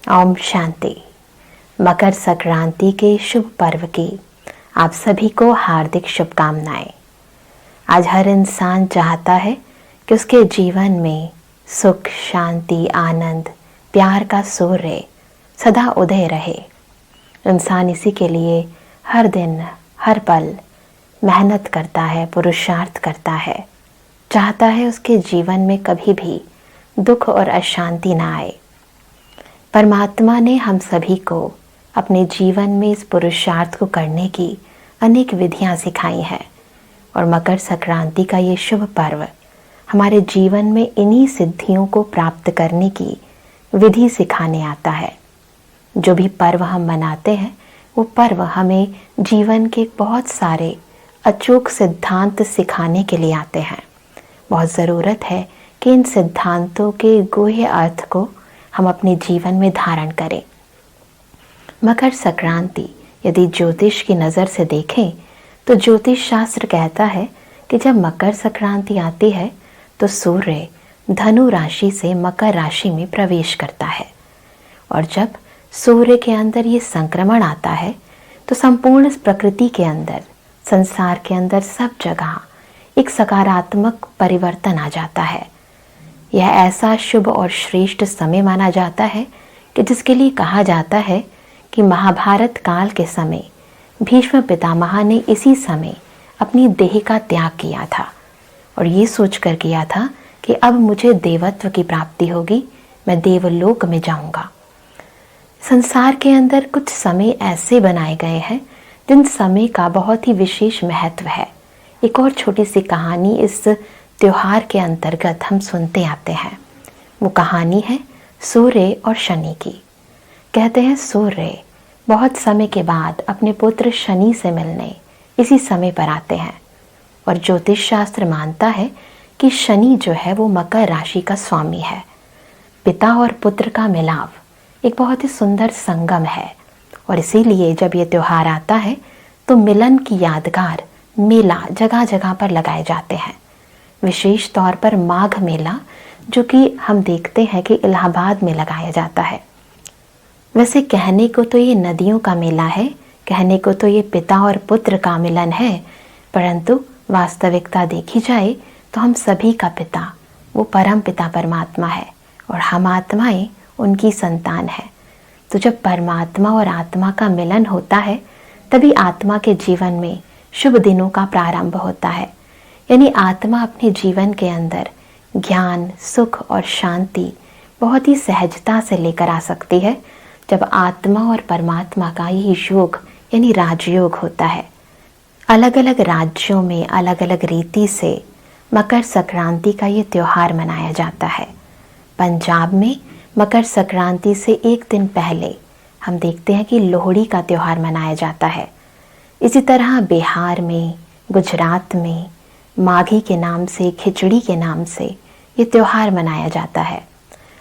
ओम शांति। मकर संक्रांति के शुभ पर्व की आप सभी को हार्दिक शुभकामनाएं। आज हर इंसान चाहता है कि उसके जीवन में सुख, शांति, आनंद, प्यार का सूर्य सदा उदय रहे। इंसान इसी के लिए हर दिन हर पल मेहनत करता है, पुरुषार्थ करता है, चाहता है उसके जीवन में कभी भी दुख और अशांति ना आए। परमात्मा ने हम सभी को अपने जीवन में इस पुरुषार्थ को करने की अनेक विधियां सिखाई हैं और मकर संक्रांति का ये शुभ पर्व हमारे जीवन में इन्हीं सिद्धियों को प्राप्त करने की विधि सिखाने आता है। जो भी पर्व हम मनाते हैं वो पर्व हमें जीवन के बहुत सारे अचूक सिद्धांत सिखाने के लिए आते हैं। बहुत ज़रूरत है कि इन सिद्धांतों के गूढ़ अर्थ को हम अपने जीवन में धारण करें। मकर संक्रांति यदि ज्योतिष की नज़र से देखें तो ज्योतिष शास्त्र कहता है कि जब मकर संक्रांति आती है तो सूर्य धनु राशि से मकर राशि में प्रवेश करता है और जब सूर्य के अंदर ये संक्रमण आता है तो संपूर्ण प्रकृति के अंदर, संसार के अंदर सब जगह एक सकारात्मक परिवर्तन आ जाता है। यह ऐसा शुभ और श्रेष्ठ समय माना जाता है कि जिसके लिए कहा जाता है कि महाभारत काल के समय भीष्म पितामह ने इसी समय अपनी देह का त्याग किया था और ये सोचकर किया था कि अब मुझे देवत्व की प्राप्ति होगी, मैं देवलोक में जाऊंगा। संसार के अंदर कुछ समय ऐसे बनाए गए हैं जिन समय का बहुत ही विशेष महत्व है। एक और छोटी सी कहानी इस त्योहार के अंतर्गत हम सुनते आते हैं। वो कहानी है सूर्य और शनि की। कहते हैं सूर्य बहुत समय के बाद अपने पुत्र शनि से मिलने इसी समय पर आते हैं और ज्योतिष शास्त्र मानता है कि शनि जो है वो मकर राशि का स्वामी है। पिता और पुत्र का मिलाव एक बहुत ही सुंदर संगम है और इसीलिए जब ये त्योहार आता है तो मिलन की यादगार मेला जगह जगह पर लगाए जाते हैं। विशेष तौर पर माघ मेला जो कि हम देखते हैं कि इलाहाबाद में लगाया जाता है। वैसे कहने को तो ये नदियों का मेला है, कहने को तो ये पिता और पुत्र का मिलन है, परंतु वास्तविकता देखी जाए तो हम सभी का पिता वो परम पिता परमात्मा है और हम आत्माएं उनकी संतान है। तो जब परमात्मा और आत्मा का मिलन होता है तभी आत्मा के जीवन में शुभ दिनों का प्रारंभ होता है। यानी आत्मा अपने जीवन के अंदर ज्ञान, सुख और शांति बहुत ही सहजता से लेकर आ सकती है जब आत्मा और परमात्मा का ये योग यानी राजयोग होता है। अलग अलग राज्यों में अलग अलग रीति से मकर संक्रांति का ये त्यौहार मनाया जाता है। पंजाब में मकर संक्रांति से एक दिन पहले हम देखते हैं कि लोहड़ी का त्यौहार मनाया जाता है। इसी तरह बिहार में, गुजरात में माघी के नाम से, खिचड़ी के नाम से ये त्यौहार मनाया जाता है।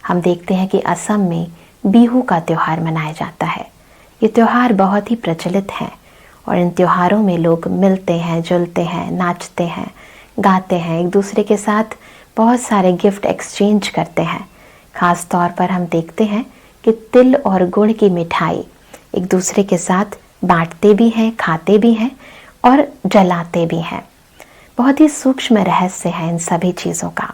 हम देखते हैं कि असम में बिहू का त्यौहार मनाया जाता है। ये त्यौहार बहुत ही प्रचलित हैं और इन त्योहारों में लोग मिलते हैं, जुलते हैं, नाचते हैं, गाते हैं, एक दूसरे के साथ बहुत सारे गिफ्ट एक्सचेंज करते हैं। ख़ास तौर पर हम देखते हैं कि तिल और गुड़ की मिठाई एक दूसरे के साथ बांटते भी हैं, खाते भी हैं और जलाते भी हैं। बहुत ही सूक्ष्म रहस्य है इन सभी चीज़ों का।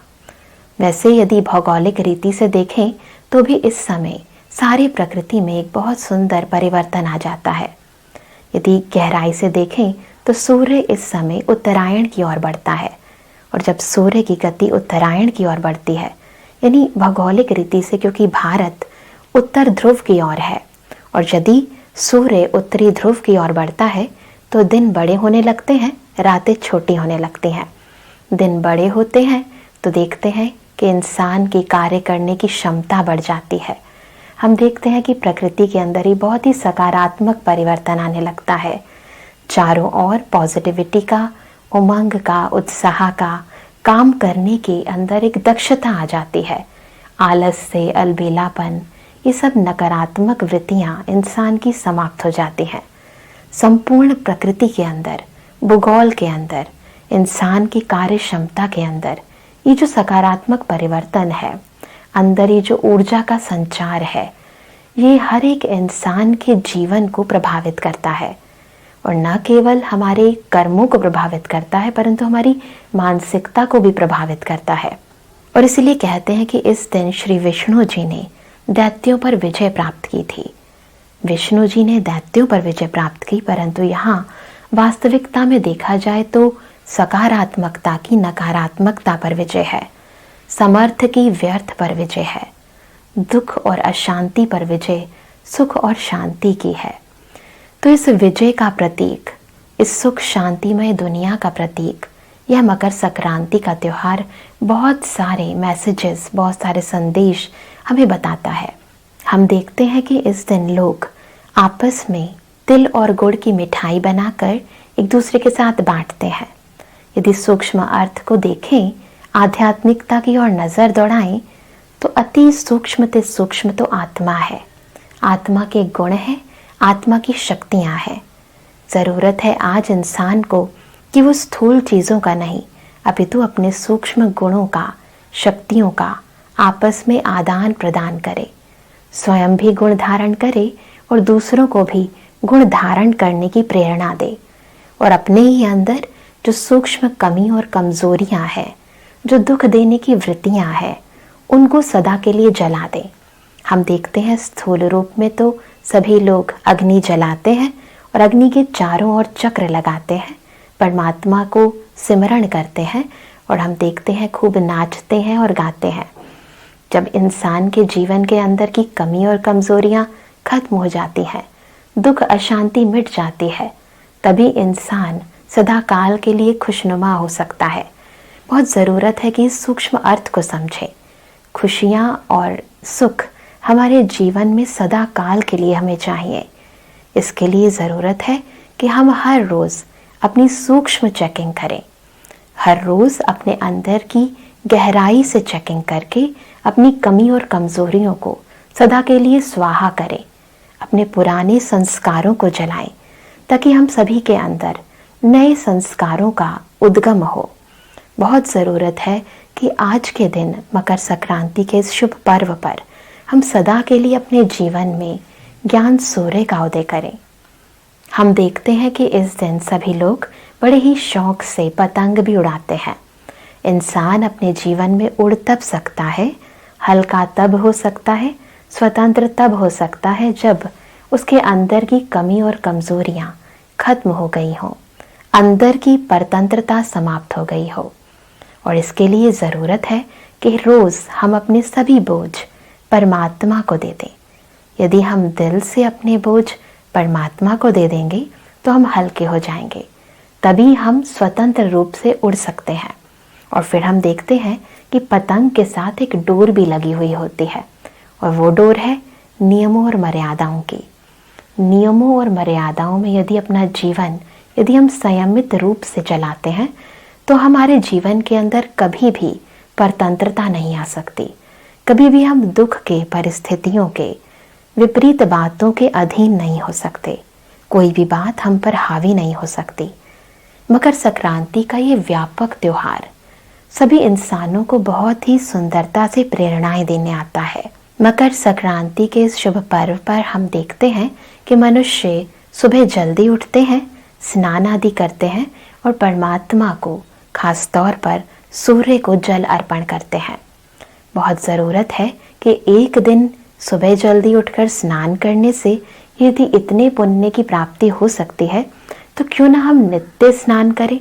वैसे यदि भौगोलिक रीति से देखें तो भी इस समय सारी प्रकृति में एक बहुत सुंदर परिवर्तन आ जाता है। यदि गहराई से देखें तो सूर्य इस समय उत्तरायण की ओर बढ़ता है और जब सूर्य की गति उत्तरायण की ओर बढ़ती है यानी भौगोलिक रीति से, क्योंकि भारत उत्तर ध्रुव की ओर है और यदि सूर्य उत्तरी ध्रुव की ओर बढ़ता है तो दिन बड़े होने लगते हैं, रातें छोटी होने लगती हैं। दिन बड़े होते हैं तो देखते हैं कि इंसान की कार्य करने की क्षमता बढ़ जाती है। हम देखते हैं कि प्रकृति के अंदर ही बहुत ही सकारात्मक परिवर्तन आने लगता है। चारों ओर पॉजिटिविटी का, उमंग का, उत्साह का, काम करने के अंदर एक दक्षता आ जाती है। आलस से, अलबेलापन, ये सब नकारात्मक वृत्तियां इंसान की समाप्त हो जाती हैं। संपूर्ण प्रकृति के अंदर, भूगोल के अंदर, इंसान की कार्य क्षमता के अंदर ये जो सकारात्मक परिवर्तन है, अंदर ये जो ऊर्जा का संचार है, ये हर एक इंसान के जीवन को प्रभावित करता है और न केवल हमारे कर्मों को प्रभावित करता है परंतु हमारी मानसिकता को भी प्रभावित करता है। और इसलिए कहते हैं कि इस दिन श्री विष्णु जी ने दैत्यों पर विजय प्राप्त की थी। विष्णु जी ने दैत्यों पर विजय प्राप्त की, परंतु यहाँ वास्तविकता में देखा जाए तो सकारात्मकता की नकारात्मकता पर विजय है, समर्थ की व्यर्थ पर विजय है, दुख और अशांति पर विजय सुख और शांति की है। तो इस विजय का प्रतीक, इस सुख शांतिमय दुनिया का प्रतीक यह मकर संक्रांति का त्यौहार बहुत सारे मैसेजेस, बहुत सारे संदेश हमें बताता है। हम देखते हैं कि इस दिन लोग आपस में तिल और गुड़ की मिठाई बनाकर एक दूसरे के साथ बांटते हैं। यदि सूक्ष्म अर्थ को देखें, आध्यात्मिकता की ओर नजर दौड़ाएं तो अति सूक्ष्म से सूक्ष्म तो आत्मा है, आत्मा के गुण है, आत्मा की शक्तियां हैं। जरूरत है आज इंसान को कि वो स्थूल चीजों का नहीं अपितु अपने सूक्ष्म गुणों का, शक्तियों का आपस में आदान प्रदान करे, स्वयं भी गुण धारण करे और दूसरों को भी गुण धारण करने की प्रेरणा दे और अपने ही अंदर जो सूक्ष्म कमी और कमजोरियां हैं, जो दुख देने की वृत्तियां हैं, उनको सदा के लिए जला दे। हम देखते हैं स्थूल रूप में तो सभी लोग अग्नि जलाते हैं और अग्नि के चारों ओर चक्र लगाते हैं, परमात्मा को सिमरण करते हैं और हम देखते हैं खूब नाचते हैं और गाते हैं। जब इंसान के जीवन के अंदर की कमी और कमजोरियां खत्म हो जाती हैं, दुख अशांति मिट जाती है, तभी इंसान सदा काल के लिए खुशनुमा हो सकता है। बहुत ज़रूरत है कि इस सूक्ष्म अर्थ को समझें। खुशियाँ और सुख हमारे जीवन में सदा काल के लिए हमें चाहिए। इसके लिए ज़रूरत है कि हम हर रोज़ अपनी सूक्ष्म चेकिंग करें, हर रोज़ अपने अंदर की गहराई से चेकिंग करके अपनी कमी और कमज़ोरियों को सदा के लिए स्वाहा करें, अपने पुराने संस्कारों को जलाएं ताकि हम सभी के अंदर नए संस्कारों का उद्गम हो। बहुत ज़रूरत है कि आज के दिन मकर संक्रांति के इस शुभ पर्व पर हम सदा के लिए अपने जीवन में ज्ञान सूर्य का उदय करें। हम देखते हैं कि इस दिन सभी लोग बड़े ही शौक से पतंग भी उड़ाते हैं। इंसान अपने जीवन में उड़ तब सकता है, हल्का तब हो सकता है, स्वतंत्र तब हो सकता है जब उसके अंदर की कमी और कमजोरियां खत्म हो गई हों, अंदर की परतंत्रता समाप्त हो गई हो। और इसके लिए ज़रूरत है कि रोज़ हम अपने सभी बोझ परमात्मा को दे दें। यदि हम दिल से अपने बोझ परमात्मा को दे देंगे तो हम हल्के हो जाएंगे, तभी हम स्वतंत्र रूप से उड़ सकते हैं। और फिर हम देखते हैं कि पतंग के साथ एक डोर भी लगी हुई होती है और वो डोर है नियमों और मर्यादाओं की। नियमों और मर्यादाओं में यदि अपना जीवन यदि हम संयमित रूप से चलाते हैं तो हमारे जीवन के अंदर कभी भी परतंत्रता नहीं आ सकती, कभी भी हम दुख के, परिस्थितियों के, विपरीत बातों के अधीन नहीं हो सकते, कोई भी बात हम पर हावी नहीं हो सकती। मकर संक्रांति का ये व्यापक त्योहार सभी इंसानों को बहुत ही सुंदरता से प्रेरणाएं देने आता है। मकर संक्रांति के इस शुभ पर्व पर हम देखते हैं कि मनुष्य सुबह जल्दी उठते हैं, स्नान आदि करते हैं और परमात्मा को, खास तौर पर सूर्य को जल अर्पण करते हैं। बहुत ज़रूरत है कि एक दिन सुबह जल्दी उठकर स्नान करने से यदि इतने पुण्य की प्राप्ति हो सकती है तो क्यों ना हम नित्य स्नान करें।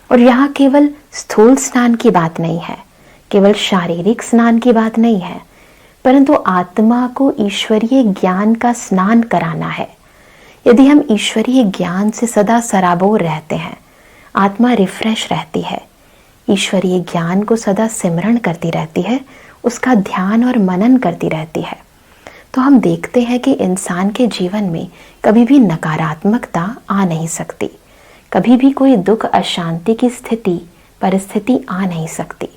और यहाँ केवल स्थूल स्नान की बात नहीं है, केवल शारीरिक स्नान की बात नहीं है, परंतु आत्मा को ईश्वरीय ज्ञान का स्नान कराना है। यदि हम ईश्वरीय ज्ञान से सदा सराबोर रहते हैं, आत्मा रिफ्रेश रहती है, ईश्वरीय ज्ञान को सदा सिमरण करती रहती है, उसका ध्यान और मनन करती रहती है, तो हम देखते हैं कि इंसान के जीवन में कभी भी नकारात्मकता आ नहीं सकती, कभी भी कोई दुख अशांति की स्थिति परिस्थिति आ नहीं सकती।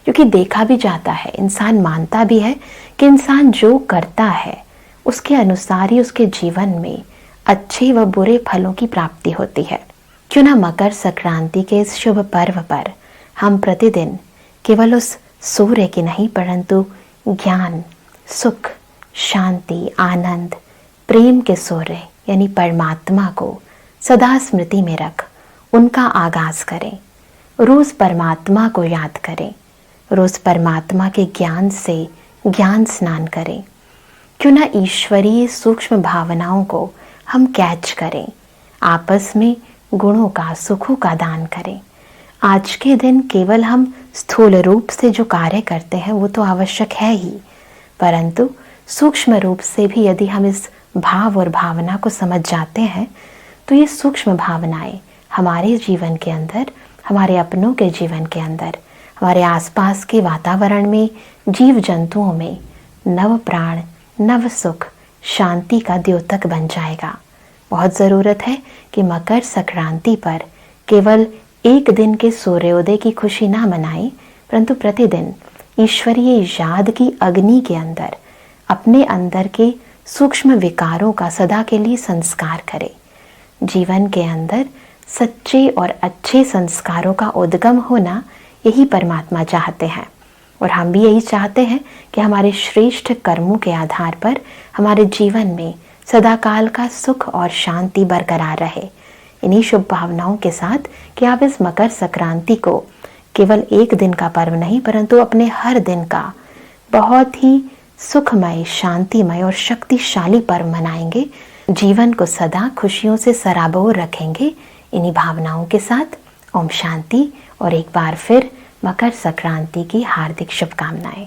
क्योंकि देखा भी जाता है, इंसान मानता भी है कि इंसान जो करता है उसके अनुसार ही उसके जीवन में अच्छे व बुरे फलों की प्राप्ति होती है। क्यों ना मकर संक्रांति के इस शुभ पर्व पर हम प्रतिदिन केवल उस सूर्य की नहीं परंतु ज्ञान, सुख, शांति, आनंद, प्रेम के सूर्य यानी परमात्मा को सदा स्मृति में रख उनका आगाज करें। रोज परमात्मा को याद करें, रोज परमात्मा के ज्ञान से ज्ञान स्नान करें। क्यों ना ईश्वरीय सूक्ष्म भावनाओं को हम कैच करें, आपस में गुणों का, सुखों का दान करें। आज के दिन केवल हम स्थूल रूप से जो कार्य करते हैं वो तो आवश्यक है ही, परंतु सूक्ष्म रूप से भी यदि हम इस भाव और भावना को समझ जाते हैं तो ये सूक्ष्म भावनाएं हमारे जीवन के अंदर, हमारे अपनों के जीवन के अंदर, हमारे आसपास के वातावरण में, जीव जंतुओं में नव प्राण, नव सुख, शांति का द्योतक बन जाएगा। बहुत ज़रूरत है कि मकर संक्रांति पर केवल एक दिन के सूर्योदय की खुशी ना मनाएं, परंतु प्रतिदिन ईश्वरीय याद की अग्नि के अंदर अपने अंदर के सूक्ष्म विकारों का सदा के लिए संस्कार करें। जीवन के अंदर सच्चे और अच्छे संस्कारों का उद्गम होना यही परमात्मा चाहते हैं, और हम भी यही चाहते हैं कि हमारे श्रेष्ठ कर्मों के आधार पर हमारे जीवन में सदाकाल का सुख और शांति बरकरार रहे। इन्हीं शुभ भावनाओं के साथ कि आप इस मकर संक्रांति को केवल एक दिन का पर्व नहीं, परंतु अपने हर दिन का बहुत ही सुखमय, शांतिमय और शक्तिशाली पर्व मनाएंगे, जीवन को सदा खुशियों से सराबोर रखेंगे। इन्हीं भावनाओं के साथ ओम शांति, और एक बार फिर मकर संक्रांति की हार्दिक शुभकामनाएं।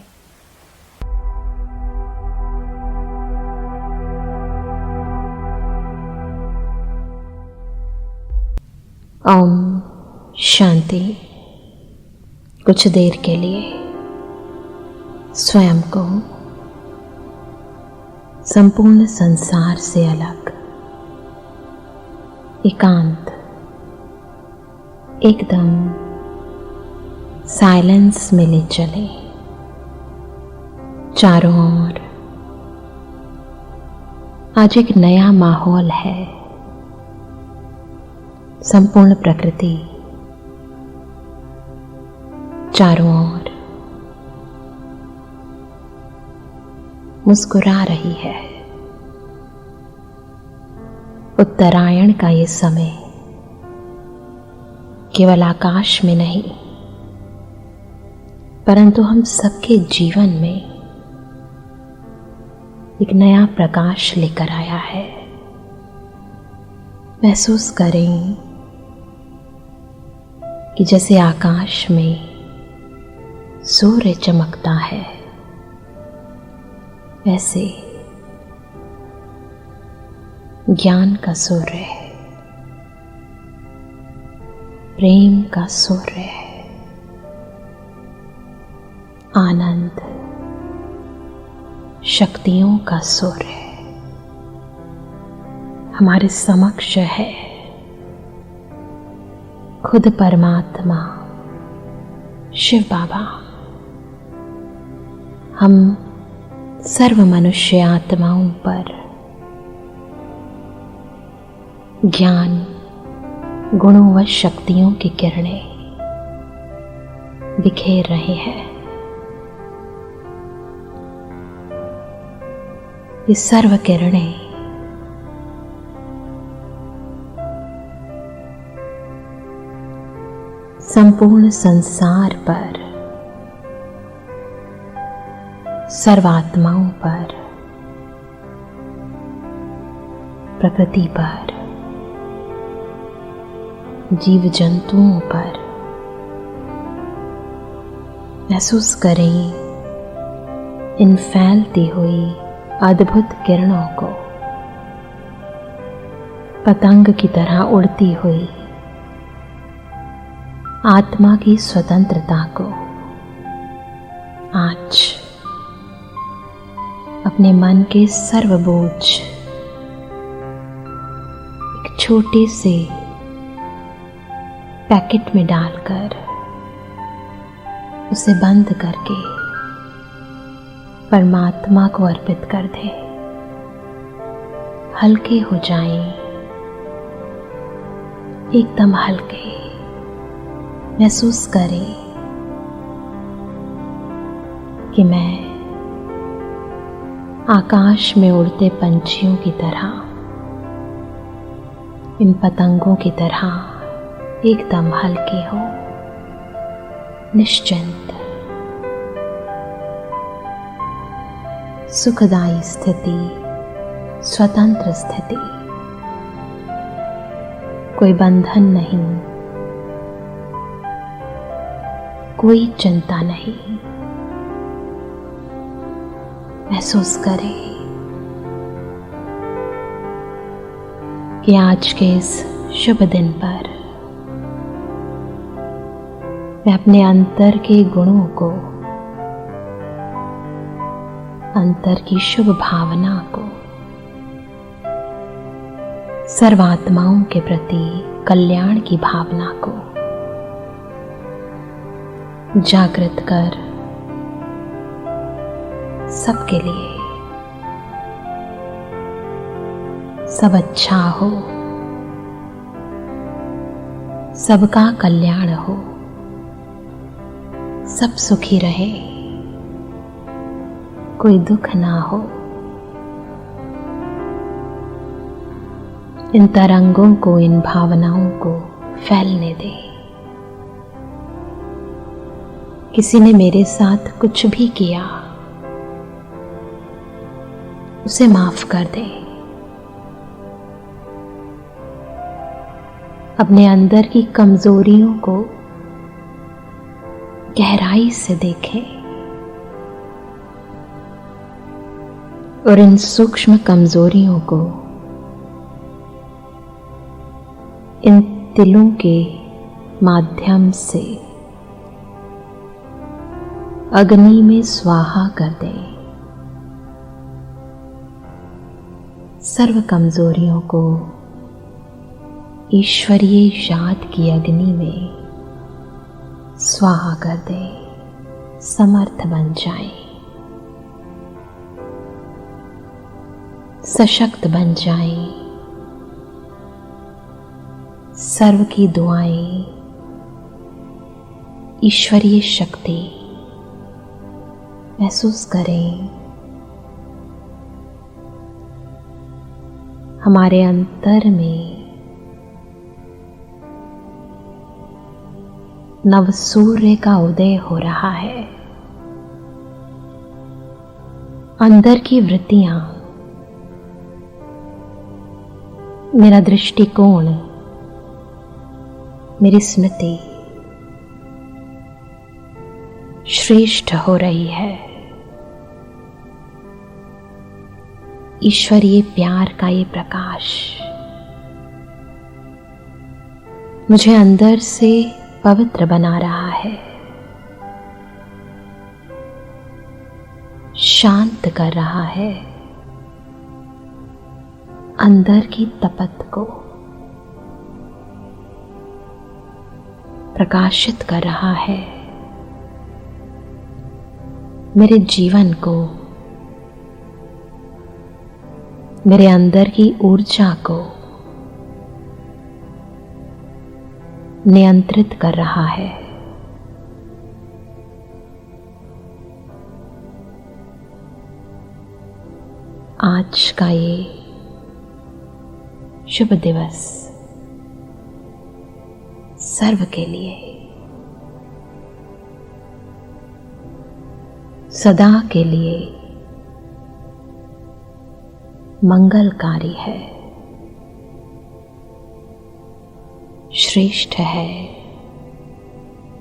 ओम शांति। कुछ देर के लिए स्वयं को संपूर्ण संसार से अलग, एकांत, एकदम साइलेंस में ले चले। चारों ओर आज एक नया माहौल है। संपूर्ण प्रकृति चारों ओर मुस्कुरा रही है। उत्तरायण का ये समय केवल आकाश में नहीं, परंतु हम सबके जीवन में एक नया प्रकाश लेकर आया है। महसूस करें कि जैसे आकाश में सूर्य चमकता है, वैसे ज्ञान का सूर्य है, प्रेम का सूर्य है, आनंद, शक्तियों का सूर्य है, हमारे समक्ष है। खुद परमात्मा शिव बाबा हम सर्व मनुष्य आत्माओं पर ज्ञान, गुणों व शक्तियों की किरणें बिखेर रहे हैं। ये सर्व किरणें संपूर्ण संसार पर, सर्वात्माओं पर, प्रकृति पर, जीव जंतुओं पर महसूस करें इन फैलती हुई अद्भुत किरणों को, पतंग की तरह उड़ती हुई आत्मा की स्वतंत्रता को। आज अपने मन के सर्व बोझ एक छोटे से पैकेट में डालकर उसे बंद करके परमात्मा को अर्पित कर दें। हल्के हो जाएं, एकदम हल्के। महसूस करें कि मैं आकाश में उड़ते पंछियों की तरह, इन पतंगों की तरह एकदम हल्के हो, निश्चिंत, सुखदायी स्थिति, स्वतंत्र स्थिति, कोई बंधन नहीं, कोई चिंता नहीं। महसूस करें कि आज के इस शुभ दिन पर मैं अपने अंतर के गुणों को, अंतर की शुभ भावना को, सर्वात्माओं के प्रति कल्याण की भावना को जागृत कर सबके लिए सब अच्छा हो, सबका कल्याण हो, सब सुखी रहे, कोई दुख ना हो। इन तरंगों को, इन भावनाओं को फैलने दे। किसी ने मेरे साथ कुछ भी किया, उसे माफ कर दे। अपने अंदर की कमजोरियों को गहराई से देखें और इन सूक्ष्म कमजोरियों को इन तिलों के माध्यम से अग्नि में स्वाहा कर दें। सर्व कमजोरियों को ईश्वरीय याद की अग्नि में स्वाहा कर दे, समर्थ बन जाए, सशक्त बन जाए। सर्व की दुआएं, ईश्वरीय शक्ति महसूस करें। हमारे अंतर में नव सूर्य का उदय हो रहा है। अंदर की वृत्तियां, मेरा दृष्टिकोण, मेरी स्मृति श्रेष्ठ हो रही है। ईश्वरीय प्यार का ये प्रकाश मुझे अंदर से पवित्र बना रहा है, शांत कर रहा है। अंदर की तपत को प्रकाशित कर रहा है। मेरे जीवन को, मेरे अंदर की ऊर्जा को नियंत्रित कर रहा है। आज का ये शुभ दिवस सर्व के लिए सदा के लिए मंगलकारी है, श्रेष्ठ है,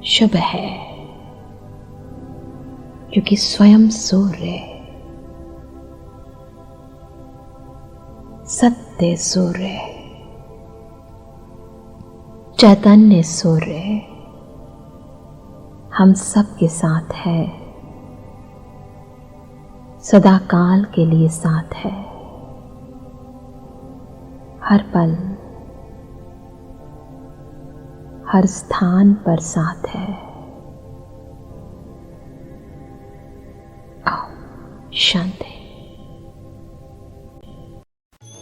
शुभ है, क्योंकि स्वयं सूर्य, सत्य सूर्य, चैतन्य सूर्य हम सब के साथ है, सदा काल के लिए साथ है, हर पल हर स्थान पर साथ है। आओ, शांति।